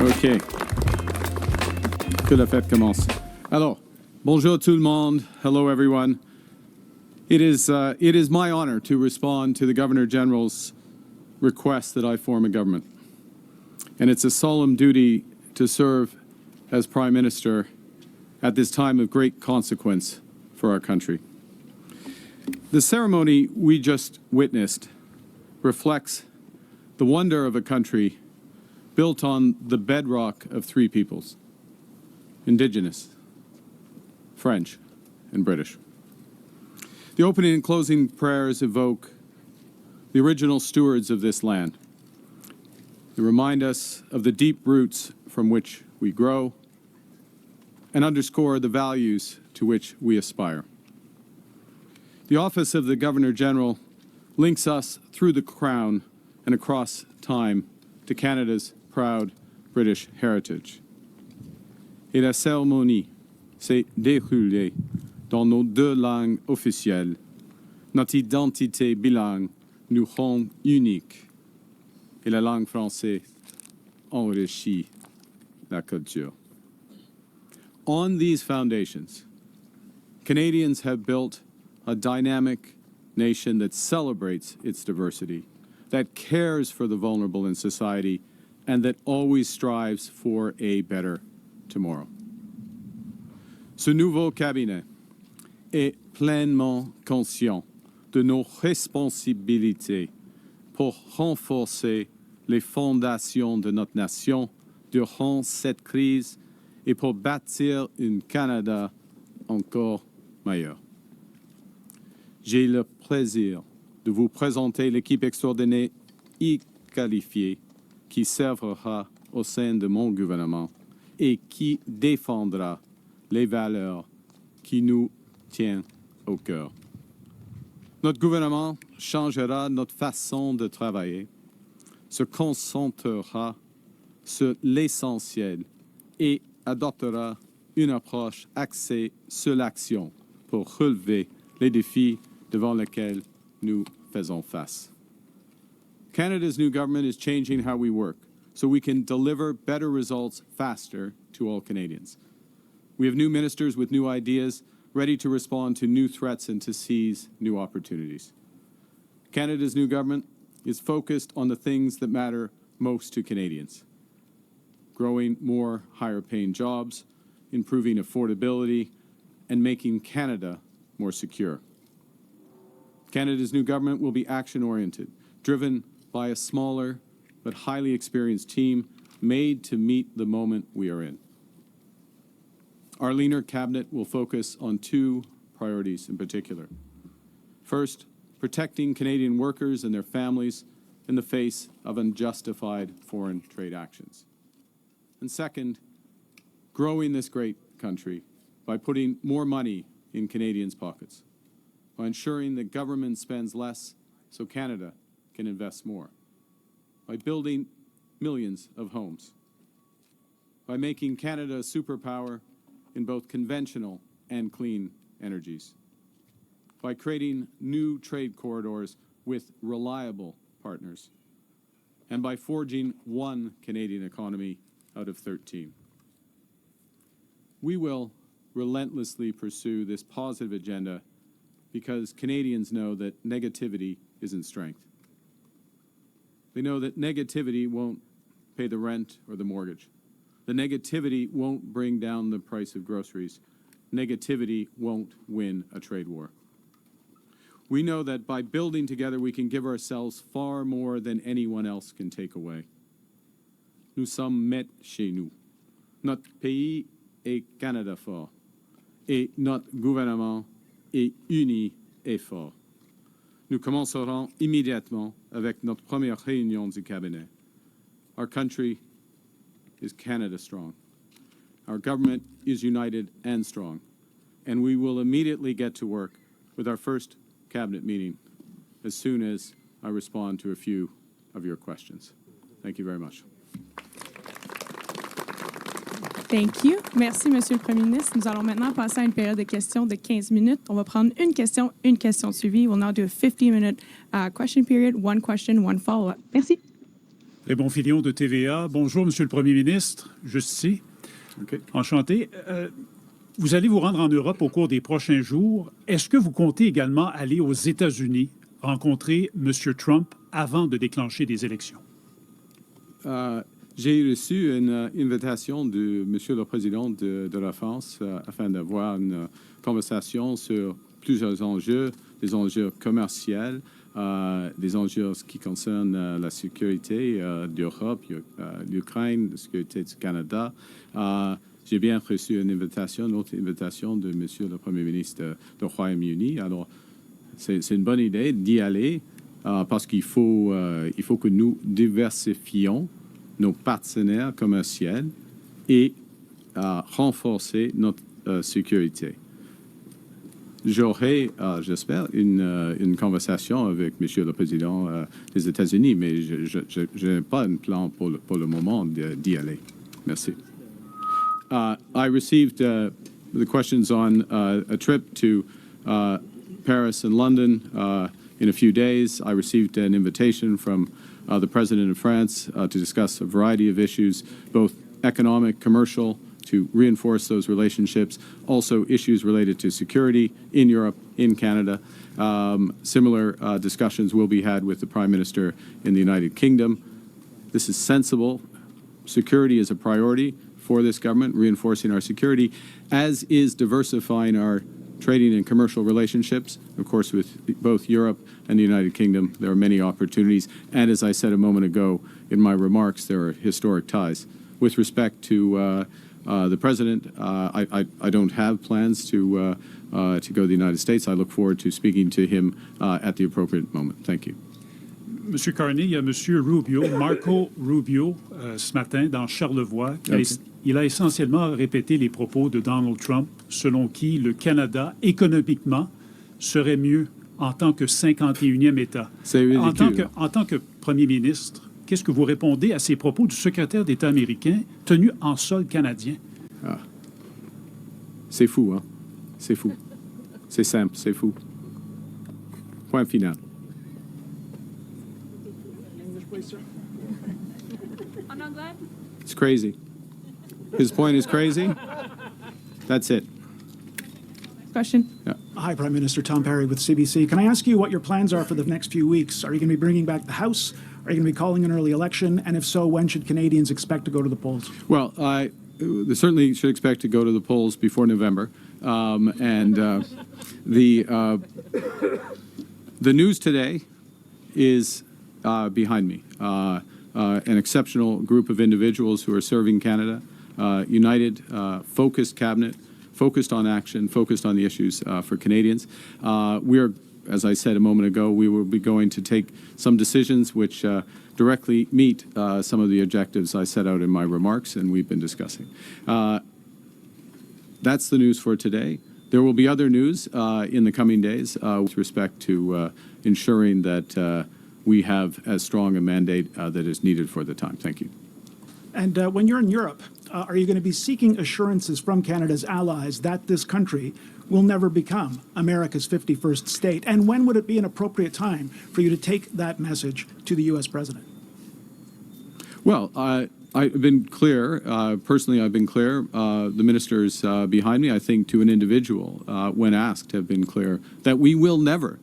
OK. Que la fête commence. Alors, bonjour tout le monde. Hello, everyone. It is my honor to respond to the Governor General's request that I form a government. And it's a solemn duty to serve as Prime Minister at this time of great consequence for our country. The ceremony we just witnessed reflects the wonder of a country built on the bedrock of three peoples: Indigenous, French, and British. The opening and closing prayers evoke the original stewards of this land. They remind us of the deep roots from which we grow and underscore the values to which we aspire. The office of the Governor General links us through the Crown and across time to Canada's proud British heritage. Et la cérémonie s'est déroulée dans nos deux langues officielles. Notre identité bilingue nous rend uniques et la langue française enrichit la culture. On these foundations, Canadians have built a dynamic nation that celebrates its diversity, that cares for the vulnerable in society, and that always strives for a better tomorrow. Ce nouveau cabinet est pleinement conscient de nos responsabilités pour renforcer les fondations de notre nation durant cette crise et pour bâtir un Canada encore meilleur. J'ai le plaisir de vous présenter l'équipe extraordinaire et qualifiée qui servera au sein de mon gouvernement et qui défendra les valeurs qui nous tiennent au cœur. Notre gouvernement changera notre façon de travailler, se concentrera sur l'essentiel et adoptera une approche axée sur l'action pour relever les défis devant lesquels nous faisons face. Canada's new government is changing how we work so we can deliver better results faster to all Canadians. We have new ministers with new ideas, ready to respond to new threats and to seize new opportunities. Canada's new government is focused on the things that matter most to Canadians: growing more higher-paying jobs, improving affordability, and making Canada more secure. Canada's new government will be action-oriented, driven by a smaller but highly experienced team made to meet the moment we are in. Our leaner cabinet will focus on two priorities in particular. First, protecting Canadian workers and their families in the face of unjustified foreign trade actions. And second, growing this great country by putting more money in Canadians' pockets, by ensuring that government spends less so Canada can invest more, by building millions of homes, by making Canada a superpower in both conventional and clean energies, by creating new trade corridors with reliable partners, and by forging one Canadian economy out of 13. We will relentlessly pursue this positive agenda because Canadians know that negativity isn't strength. They know that negativity won't pay the rent or the mortgage. The negativity won't bring down the price of groceries. Negativity won't win a trade war. We know that by building together, we can give ourselves far more than anyone else can take away. Nous sommes maîtres chez nous. Notre pays est Canada fort. Et notre gouvernement est uni et fort. Nous commencerons immédiatement avec notre première réunion du cabinet. Our country is Canada strong. Our government is united and strong. And we will immediately get to work with our first cabinet meeting as soon as I respond to a few of your questions. Thank you very much. Thank you. Merci, Monsieur le Premier ministre. Nous allons maintenant passer à une période de questions de 15 minutes. On va prendre une question suivie. We'll now do a 50-minute question period, one question, one follow-up. Merci. Raymond Filion de TVA. Bonjour, Monsieur le Premier ministre. Juste ici. Okay. Enchanté. Vous allez vous rendre en Europe au cours des prochains jours. Est-ce que vous comptez également aller aux États-Unis rencontrer M. Trump avant de déclencher des élections? J'ai reçu une invitation de Monsieur le Président de la France afin d'avoir une conversation sur plusieurs enjeux, des enjeux commerciaux, des enjeux qui concernent la sécurité d'Europe, l'Ukraine, la sécurité du Canada. J'ai bien reçu une autre invitation de Monsieur le Premier ministre du Royaume-Uni. Alors, c'est une bonne idée d'y aller parce qu'il faut que nous diversifions nos partenaires commerciaux et renforcer notre sécurité. J'aurai, j'espère, une conversation avec Monsieur le Président des États-Unis, mais je n'ai pas un plan pour le moment d'y aller. Merci. I received the questions on a trip to Paris and London in a few days. I received an invitation from the President of France to discuss a variety of issues, both economic, commercial, to reinforce those relationships, also issues related to security in Europe, in Canada. Similar discussions will be had with the Prime Minister in the United Kingdom. This is sensible. Security is a priority for this government, reinforcing our security, as is diversifying our trading and commercial relationships. Of course, with both Europe and the United Kingdom, there are many opportunities. And as I said a moment ago in my remarks, there are historic ties. With respect to the President, I don't have plans to go to the United States. I look forward to speaking to him at the appropriate moment. Thank you. Monsieur Carney, il y a Monsieur Rubio, Marco Rubio, ce matin dans Charlevoix. Okay. Il a essentiellement répété les propos de Donald Trump, selon qui le Canada, économiquement, serait mieux en tant que 51e État. C'est ridicule. En tant que Premier ministre, qu'est-ce que vous répondez à ces propos du secrétaire d'État américain tenu en sol canadien? Ah. C'est fou, hein? C'est fou. C'est simple, c'est fou. Point final. En anglais? It's crazy. His point is crazy. That's it. Question. Yeah. Hi, Prime Minister Tom Perry with CBC. Can I ask you what your plans are for the next few weeks? Are you going to be bringing back the House? Are you going to be calling an early election? And if so, when should Canadians expect to go to the polls? Well, they certainly should expect to go to the polls before November. The news today is behind me. An exceptional group of individuals who are serving Canada, united, focused cabinet, focused on action, focused on the issues for Canadians. We're, as I said a moment ago, we will be going to take some decisions which directly meet some of the objectives I set out in my remarks and we've been discussing. That's the news for today. There will be other news in the coming days with respect to ensuring that we have as strong a mandate that is needed for the time. Thank you. And when you're in Europe, are you going to be seeking assurances from Canada's allies that this country will never become America's 51st state? And when would it be an appropriate time for you to take that message to the U.S. president? Well, I've been clear. Personally, I've been clear. The ministers behind me, I think, to an individual, when asked, have been clear that we will never,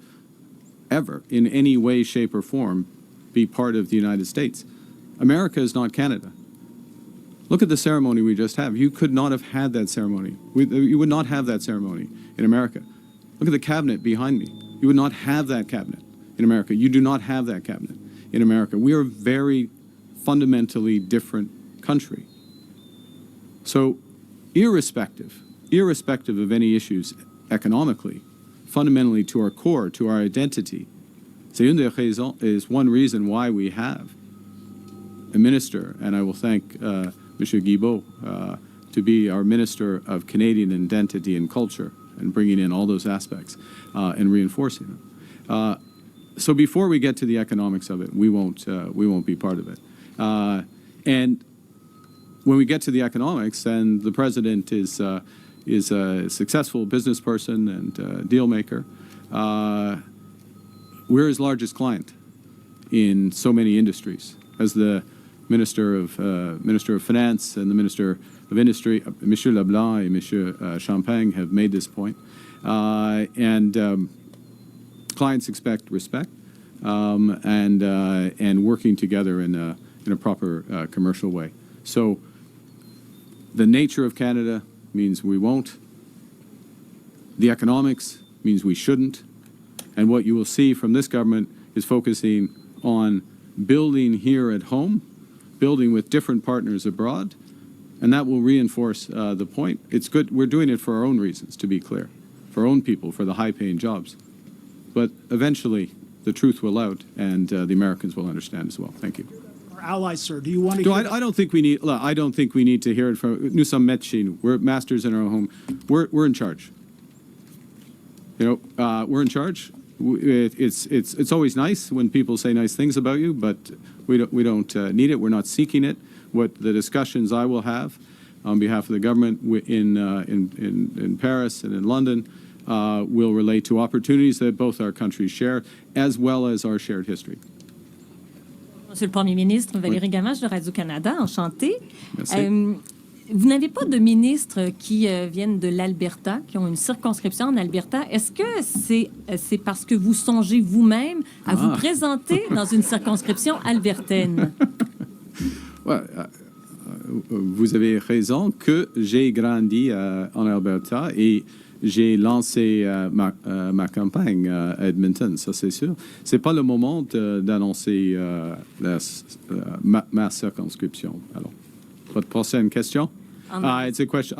ever, in any way, shape, or form, be part of the United States. America is not Canada. Look at the ceremony we just had. You could not have had that ceremony. You would not have that ceremony in America. Look at the cabinet behind me. You would not have that cabinet in America. You do not have that cabinet in America. We are a very fundamentally different country. So irrespective of any issues economically, fundamentally to our core, to our identity, is one reason why we have a minister, and I will thank Monsieur Guilbeault to be our Minister of Canadian Identity and Culture and bringing in all those aspects and reinforcing them. So before we get to the economics of it, we won't be part of it. And when we get to the economics, then the president is a successful business person and deal maker. We're his largest client in so many industries. As the Minister of Finance and the Minister of Industry, Monsieur Leblanc and Monsieur Champagne, have made this point. And clients expect respect and working together in a proper commercial way. So the nature of Canada means we won't. The economics means we shouldn't. And what you will see from this government is focusing on building here at home, building with different partners abroad, and that will reinforce the point. It's good. We're doing it for our own reasons, to be clear, for our own people, for the high-paying jobs. But eventually, the truth will out, and the Americans will understand as well. Thank you. Our allies, sir, do you want to? I don't think we need. I don't think we need to hear it from. Nous sommes maîtres. We're masters in our own home. We're in charge. You know, we're in charge. It's always nice when people say nice things about you, but we don't need it. We're not seeking it. What the discussions I will have on behalf of the government in Paris and in London will relate to opportunities that both our countries share, as well as our shared history. Monsieur le Premier ministre, Valérie Gamache de Radio-Canada, enchantée. Merci. Vous n'avez pas de ministres qui viennent de l'Alberta, qui ont une circonscription en Alberta. Est-ce que c'est parce que vous songez vous-même à vous présenter dans une circonscription albertaine? Ouais, vous avez raison que j'ai grandi en Alberta et j'ai lancé ma campagne à Edmonton, ça c'est sûr. C'est pas le moment d'annoncer ma circonscription. Alors, votre prochaine question? It's a question.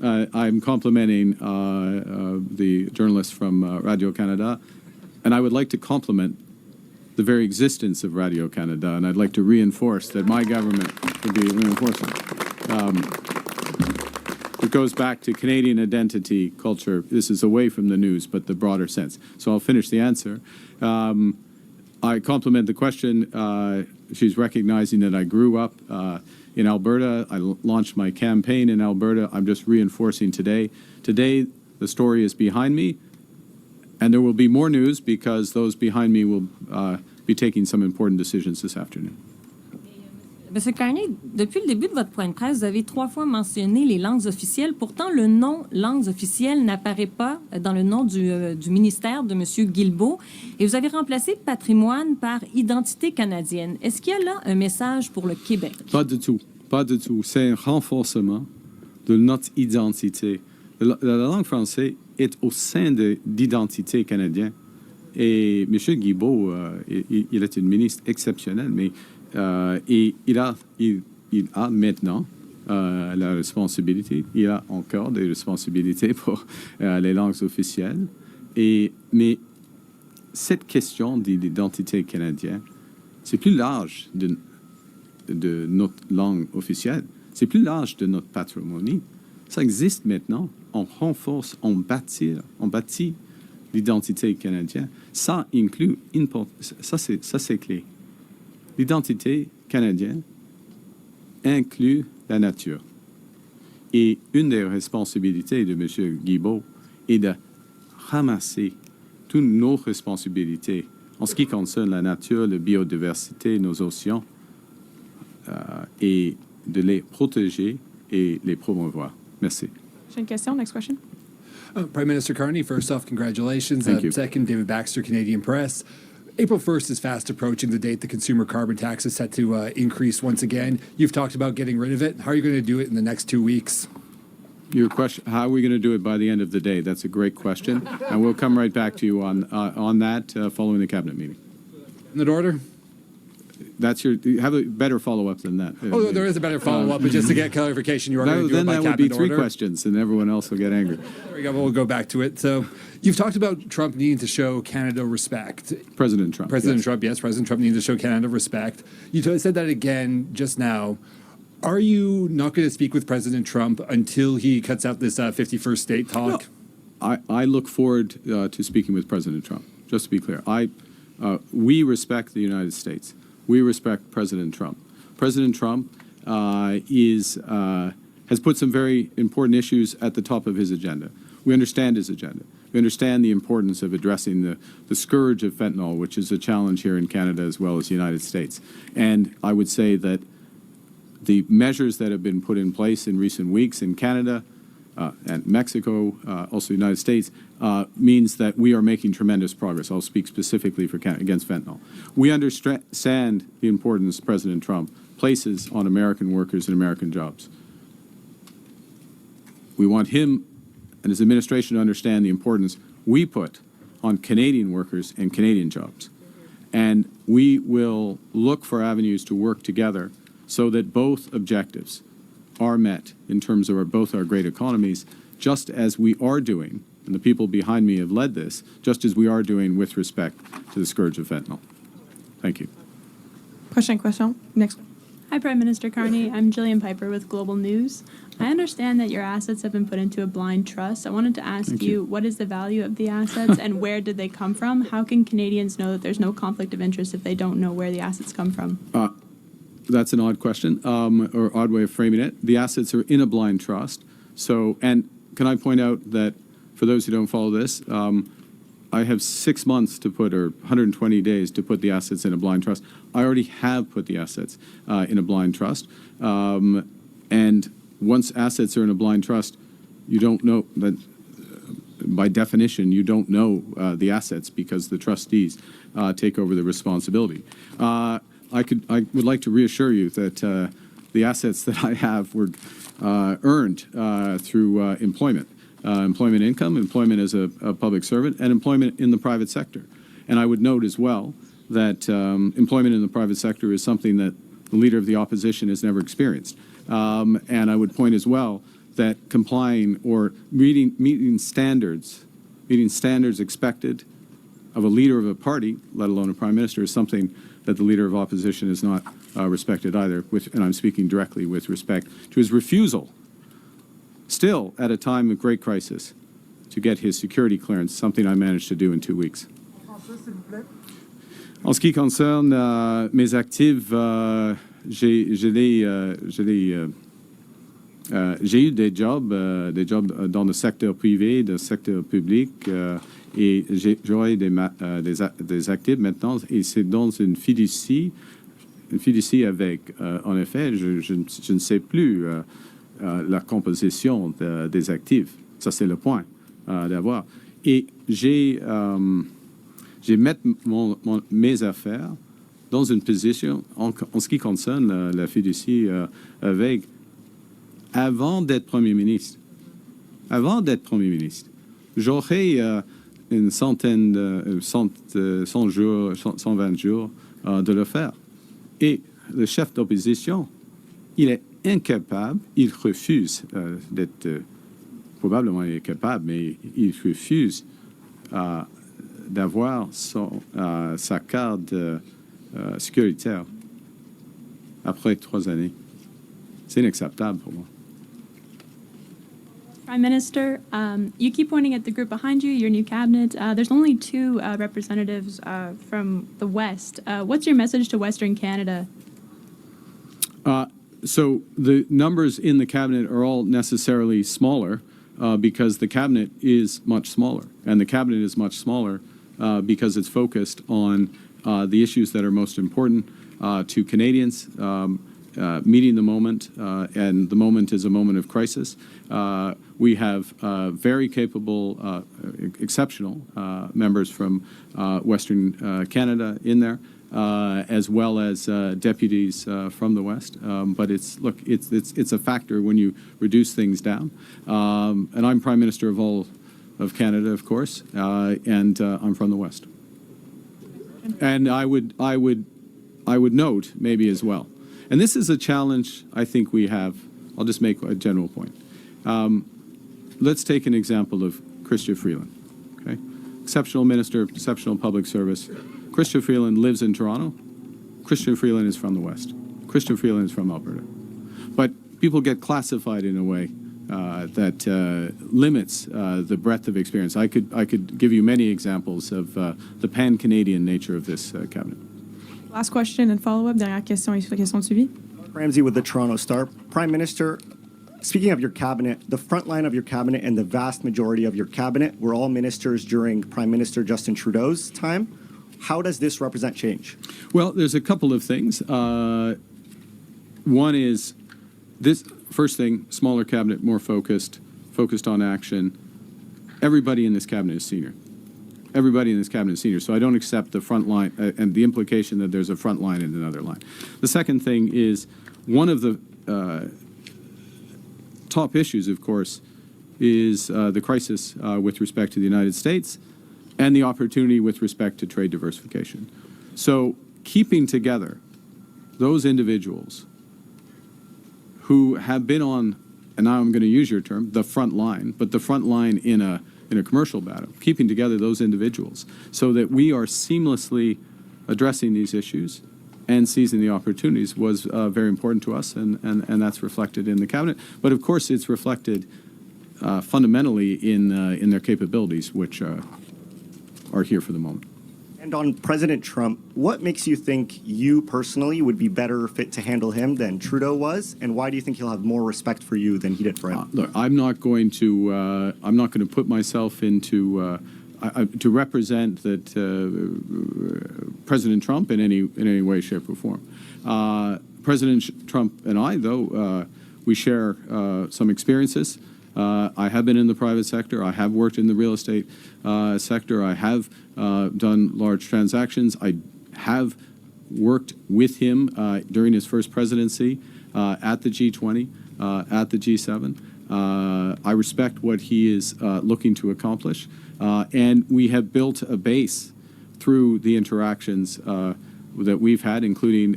I'm complimenting the journalist from Radio Canada, and I would like to compliment the very existence of Radio Canada, and I'd like to reinforce that my government would be reinforcing. It goes back to Canadian identity, culture. This is away from the news, but the broader sense. So I'll finish the answer. I compliment the question. She's recognizing that I grew up in Alberta. I launched my campaign in Alberta. I'm just reinforcing today. Today, the story is behind me, and there will be more news because those behind me will be taking some important decisions this afternoon. Monsieur Carney, depuis le début de votre point de presse, vous avez 3 fois mentionné les langues officielles. Pourtant, le nom langues officielles n'apparaît pas dans le nom du ministère de M. Guilbeault. Et vous avez remplacé patrimoine par identité canadienne. Est-ce qu'il y a là un message pour le Québec? Pas du tout. Pas du tout. C'est un renforcement de notre identité. La langue française est au sein de l'identité canadienne. Et M. Guilbeault, il est un ministre exceptionnel, mais et il a maintenant la responsabilité, il a encore des responsabilités pour les langues officielles. Mais cette question de l'identité canadienne, c'est plus large de notre langue officielle, c'est plus large de notre patrimoine. Ça existe maintenant. On renforce, on bâtit l'identité canadienne. Ça inclut, ça c'est clé. L'identité canadienne inclut la nature. Et une des responsabilités de M. Guilbeault est de ramasser toutes nos responsabilités en ce qui concerne la nature, la biodiversité, nos océans, et de les protéger et les promouvoir. Merci. J'ai une question. Next question. Prime Minister Carney, first off, congratulations. Thank you. Second, David Baxter, Canadian Press. April 1st is fast approaching, the date the consumer carbon tax is set to increase once again. You've talked about getting rid of it. How are you going to do it in the next 2 weeks? Your question, how are we going to do it by the end of the day? That's a great question. And we'll come right back to you on that following the cabinet meeting. In that order? You have a better follow-up than that. Oh, there is a better follow-up, but just to get clarification, you are going to do it Then by that would be cabinet 3 order? questions, and everyone else will get angry. There we go. We'll go back to it. So you've talked about Trump needing to show Canada respect. President Trump. President yes. Trump, yes, President Trump needs to show Canada respect. You said that again just now. Are you not going to speak with President Trump until he cuts out this 51st state talk? No. I look forward to speaking with President Trump. Just to be clear, we respect the United States. We respect President Trump. President Trump has put some very important issues at the top of his agenda. We understand his agenda. We understand the importance of addressing the scourge of fentanyl, which is a challenge here in Canada as well as the United States. And I would say that The measures that have been put in place in recent weeks in Canada and Mexico, also the United States, means that we are making tremendous progress. I'll speak specifically for against fentanyl. We understand the importance President Trump places on American workers and American jobs. We want him and his administration to understand the importance we put on Canadian workers and Canadian jobs. And we will look for avenues to work together so that both objectives are met in terms of both our great economies, just as we are doing, and the people behind me have led this, just as we are doing with respect to the scourge of fentanyl. Thank you. Prochaine question. Next. Hi, Prime Minister Carney. I'm Jillian Piper with Global News. I understand that your assets have been put into a blind trust. I wanted to ask you, what is the value of the assets and where did they come from? How can Canadians know that there's no conflict of interest if they don't know where the assets come from? That's an odd question, or odd way of framing it. The assets are in a blind trust. So, and can I point out that for those who don't follow this, I have 6 months to put, or 120 days to put the assets in a blind trust. I already have put the assets in a blind trust. And once assets are in a blind trust, you don't know that, by definition, you don't know the assets because the trustees take over the responsibility. I would like to reassure you that the assets that I have were earned through employment. Employment income, employment as a public servant, and employment in the private sector. And I would note as well that employment in the private sector is something that the Leader of the Opposition has never experienced. And I would point as well that complying or meeting standards expected of a leader of a party, let alone a prime minister, is something that the Leader of Opposition has not respected either, and I'm speaking directly with respect to his refusal, still at a time of great crisis, to get his security clearance, something I managed to do in 2 weeks. En ce qui concerne mes actifs, j'ai eu des jobs dans le secteur privé, dans le secteur public, et j'aurai des actifs maintenant, et c'est dans une fiducie avec, en effet, je ne sais plus la composition des actifs. Ça, c'est le point d'avoir. Et j'ai mis mes affaires dans une position, en ce qui concerne la fiducie avec, avant d'être Premier ministre. Avant d'être Premier ministre, j'aurais une centaine, 100 jours, 120 jours de le faire. Et le chef d'opposition, il est incapable, il refuse d'être, probablement il est capable, mais il refuse d'avoir sa carte sécuritaire après 3 années. C'est inacceptable pour moi. Prime Minister, you keep pointing at the group behind you, your new cabinet. There's only 2 representatives from the West. What's your message to Western Canada? So the numbers in the cabinet are all necessarily smaller because the cabinet is much smaller. And the cabinet is much smaller because it's focused on the issues that are most important to Canadians, meeting the moment, and the moment is a moment of crisis. We have very capable, exceptional members from Western Canada in there, as well as deputies from the West. But it's a factor when you reduce things down. And I'm Prime Minister of all of Canada, of course, and I'm from the West. And I would note maybe as well, and this is a challenge I think we have. I'll just make a general point. Let's take an example of Chrystia Freeland. Okay, exceptional minister, exceptional public service. Chrystia Freeland lives in Toronto. Chrystia Freeland is from the West. Chrystia Freeland is from Alberta. But people get classified in a way that limits the breadth of experience. I could give you many examples of the pan-Canadian nature of this cabinet. Last question and follow-up. Dernière question et question de suivi. Ramsey with the Toronto Star. Prime Minister, speaking of your cabinet, the front line of your cabinet and the vast majority of your cabinet were all ministers during Prime Minister Justin Trudeau's time. How does this represent change? Well, there's a couple of things. One is this first thing, smaller cabinet, more focused on action. Everybody in this cabinet is senior. Everybody in this cabinet is senior, so I don't accept the front line and the implication that there's a front line and another line. The second thing is one of the top issues, of course, is the crisis with respect to the United States and the opportunity with respect to trade diversification. So keeping together those individuals who have been on, and now I'm going to use your term, the front line, but the front line in a commercial battle, keeping together those individuals so that we are seamlessly addressing these issues and seizing the opportunities was very important to us, and that's reflected in the cabinet. But of course, it's reflected fundamentally in their capabilities, which are here for the moment. And on President Trump, what makes you think you personally would be better fit to handle him than Trudeau was, and why do you think he'll have more respect for you than he did for him? Look, I'm not going to put myself into to represent that President Trump in any way, shape, or form. President Trump and I, though, we share some experiences. I have been in the private sector. I have worked in the real estate sector. I have done large transactions. I have worked with him during his first presidency at the G20, at the G7. I respect what he is looking to accomplish. And we have built a base through the interactions that we've had, including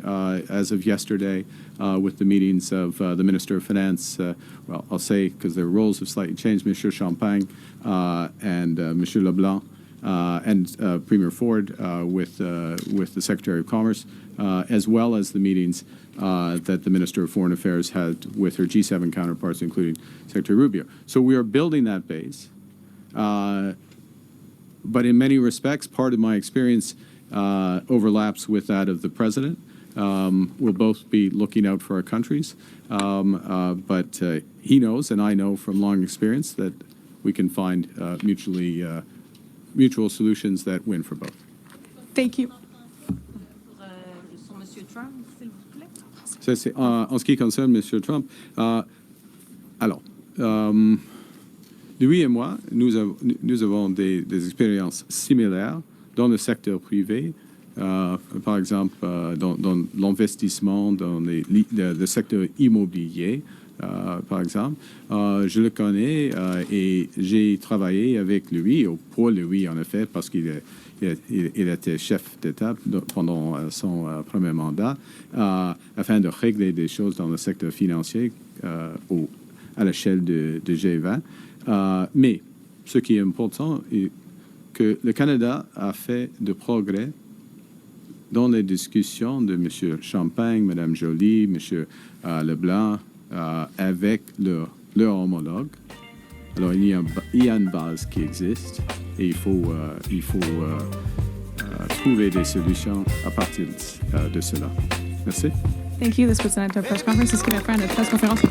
as of yesterday with the meetings of the Minister of Finance, well, I'll say, because their roles have slightly changed, Monsieur Champagne and Monsieur Leblanc, and Premier Ford with the Secretary of Commerce, as well as the meetings that the Minister of Foreign Affairs had with her G7 counterparts, including Secretary Rubio. So we are building that base. But in many respects, part of my experience overlaps with that of the President. We'll both be looking out for our countries. But he knows, and I know from long experience, that we can find mutual solutions that win for both. Thank you. Sur Monsieur Trump, s'il vous plaît. Ça, c'est, en ce qui concerne M. Trump, alors, lui et moi, nous avons des expériences similaires dans le secteur privé, par exemple dans l'investissement dans le secteur immobilier, par exemple. Je le connais et j'ai travaillé avec lui, ou pour lui en effet, parce qu'il était chef d'État pendant son premier mandat, afin de régler des choses dans le secteur financier à l'échelle de G20. Mais ce qui est important est que le Canada a fait de progrès dans les discussions de M. Champagne, Mme Joly, M. Leblanc, avec leur homologue. Alors, il y a une base qui existe et il faut trouver des solutions à partir de cela. Merci. Thank you. This was an press conference. This is going to press conference.